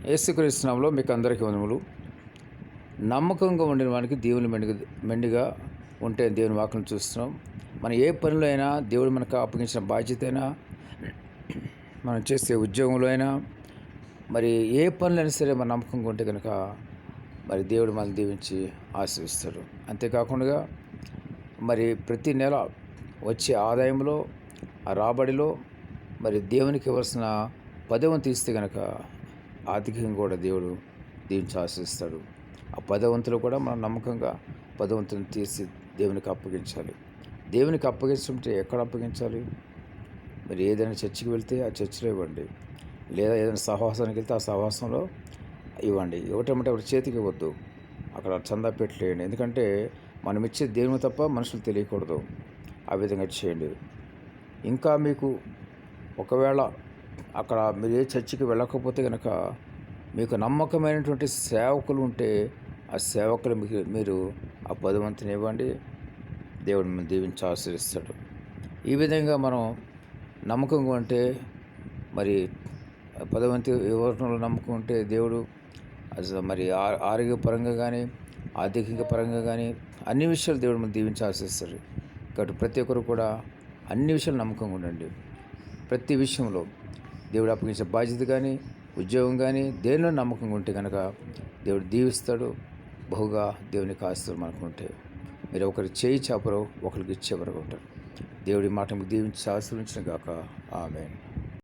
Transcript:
యేసుక్రీస్తు నామములో మీకు అందరికీ వందనములు. నమ్మకంగా ఉండిన వానికి దేవుని మెండుగా ఉంటే దేవుని వాక్యం చూస్తున్నాం. మనం ఏ పనిలో అయినా దేవుడు మనకు అప్పగించిన బాధ్యత అయినా, మనం చేసే ఉద్యోగంలో అయినా, మరి ఏ పనులైనా సరే మన నమ్మకంగా ఉంటే కనుక మరి దేవుడు మనల్ని దీవించి ఆశీర్వదిస్తాడు. అంతేకాకుండా మరి ప్రతి నెల వచ్చే ఆదాయంలో, ఆ రాబడిలో మరి దేవునికి ఇవ్వాల్సిన 10వ తీస్తే కనుక ఆర్థికంగా కూడా దేవుడు దీవించి ఆశీర్వదిస్తాడు. ఆ 10వ కూడా మనం నమ్మకంగా 10వ తీసి దేవునికి అప్పగించాలి. దేవునికి అప్పగించుంటే ఎక్కడ అప్పగించాలి? మరి ఏదైనా చర్చికి వెళ్తే ఆ చర్చిలో ఇవ్వండి, లేదా ఏదైనా సహవాసానికి వెళ్తే ఆ సహవాసంలో ఇవ్వండి. ఇవ్వటమంటే ఒకటి చేతికి ఇవ్వద్దు, అక్కడ చందా పెట్టలేయండి. ఎందుకంటే మనం ఇచ్చే దేవుని తప్ప మనుషులు తెలియకూడదు. ఆ విధంగా చేయండి. ఇంకా మీకు ఒకవేళ అక్కడ మీరు ఏ చర్చికి వెళ్ళకపోతే కనుక మీకు నమ్మకమైనటువంటి సేవకులు ఉంటే ఆ సేవకులు మీరు ఆ 10వ ఇవ్వండి. దేవుడు మిమ్మల్ని దీవించి ఆశీర్వదిస్తాడు. ఈ విధంగా మనం నమ్మకంగా ఉంటే, మరి 10వ ఇవ్వడంలో నమ్మకం ఉంటే దేవుడు మరి ఆరోగ్యపరంగా కానీ, ఆర్థికంగా పరంగా కానీ అన్ని విషయాలు దేవుడు మనం దీవించి ఆశీర్వదిస్తాడు. కాబట్టి ప్రతి ఒక్కరు కూడా అన్ని విషయాలు నమ్మకంగా ఉండండి. ప్రతి విషయంలో దేవుడు అప్పగించే బాధ్యత కానీ, ఉద్యోగం కానీ దేనిలో నమ్మకంగా ఉంటే కనుక దేవుడు దీవిస్తాడు. బహుగా దేవునికి ఆశీర్వాదం మనకు ఉంటే మీరు ఒకరి చేయి చాపరు, ఒకరికి ఇచ్చేవరకు ఉంటారు. దేవుడి మాట మీకు దీవించి ఆశీర్వదించిన గాక. ఆమేన్.